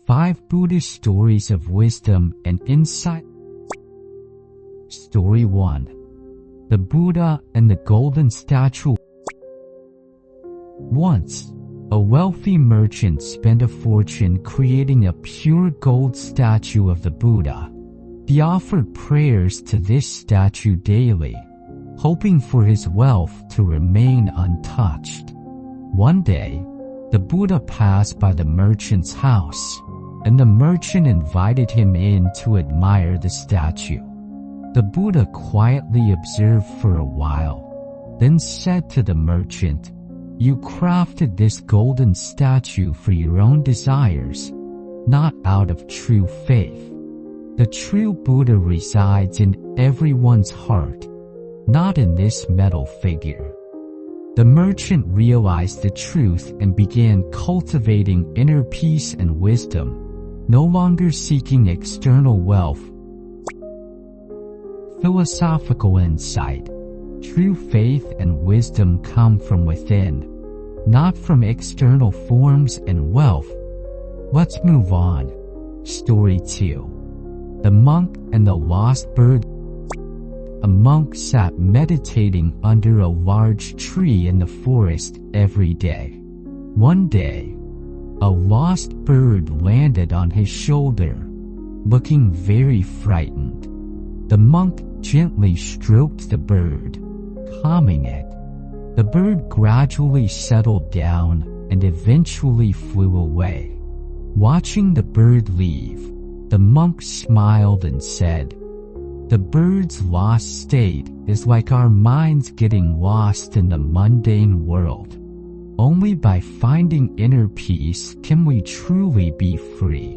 5 Buddhist Stories of Wisdom and Insight. Story 1. The Buddha and the Golden Statue. Once, a wealthy merchant spent a fortune creating a pure gold statue of the Buddha. He offered prayers to this statue daily, hoping for his wealth to remain untouched. One day, the Buddha passed by the merchant's house, and the merchant invited him in to admire the statue. The Buddha quietly observed for a while, then said to the merchant, "You crafted this golden statue for your own desires, not out of true faith. The true Buddha resides in everyone's heart, not in this metal figure." The merchant realized the truth and began cultivating inner peace and wisdom, no longer seeking external wealth. Philosophical insight. True faith and wisdom come from within, not from external forms and wealth. Let's move on. Story 2. The Monk and the Lost Bird. A monk sat meditating under a large tree in the forest every day. One day, a lost bird landed on his shoulder, looking very frightened. The monk gently stroked the bird, calming it. The bird gradually settled down and eventually flew away. Watching the bird leave, the monk smiled and said, "The bird's lost state is like our minds getting lost in the mundane world. Only by finding inner peace can we truly be free."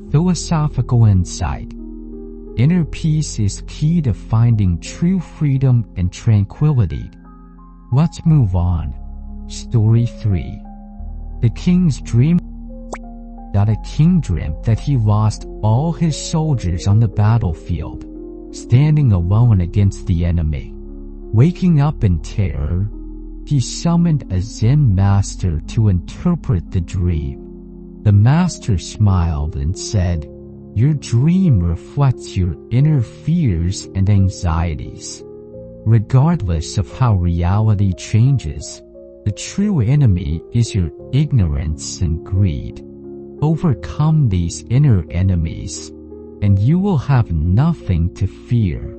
Philosophical insight. Inner peace is key to finding true freedom and tranquility. Let's move on. Story 3. The King's Dream. A king dreamt that he lost all his soldiers on the battlefield, standing alone against the enemy. Waking up in terror, he summoned a Zen master to interpret the dream. The master smiled and said, "Your dream reflects your inner fears and anxieties. Regardless of how reality changes, the true enemy is your ignorance and greed. Overcome these inner enemies, and you will have nothing to fear."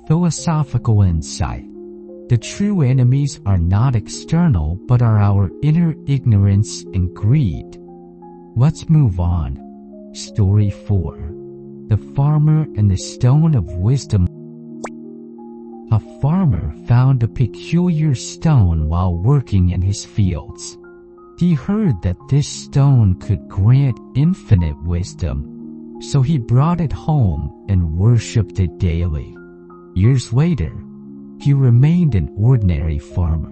Philosophical insight. The true enemies are not external but are our inner ignorance and greed. Let's move on. Story 4. The Farmer and the Stone of Wisdom. A farmer found a peculiar stone while working in his fields. He heard that this stone could grant infinite wisdom, so he brought it home and worshipped it daily. Years later, he remained an ordinary farmer.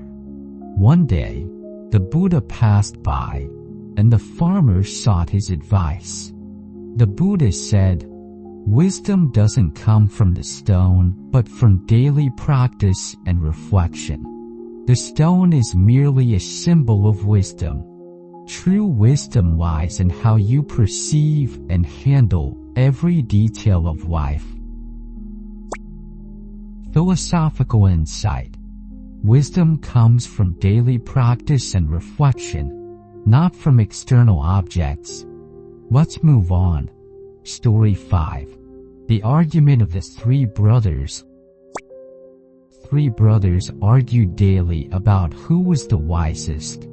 One day, the Buddha passed by, and the farmer sought his advice. The Buddha said, "Wisdom doesn't come from the stone, but from daily practice and reflection. The stone is merely a symbol of wisdom. True wisdom lies in how you perceive and handle every detail of life." Philosophical insight. Wisdom comes from daily practice and reflection, not from external objects. Let's move on. Story 5. The Argument of the 3 Brothers. 3 brothers argued daily about who was the wisest.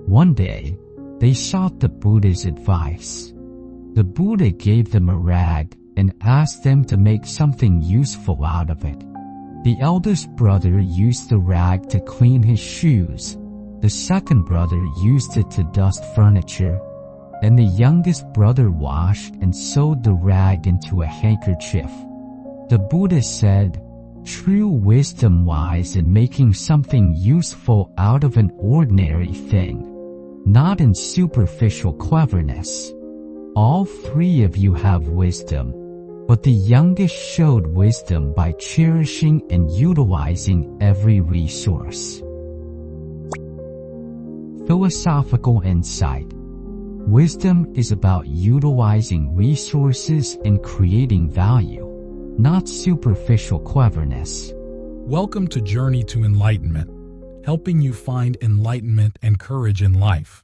One day, they sought the Buddha's advice. The Buddha gave them a rag and asked them to make something useful out of it. The eldest brother used the rag to clean his shoes. The second brother used it to dust furniture, and the youngest brother washed and sewed the rag into a handkerchief. The Buddha said, "True wisdom lies in making something useful out of an ordinary thing, not in superficial cleverness. All 3 of you have wisdom, but the youngest showed wisdom by cherishing and utilizing every resource." Philosophical insight. Wisdom is about utilizing resources and creating value, not superficial cleverness. Welcome to Journey to Enlightenment, helping you find enlightenment and courage in life.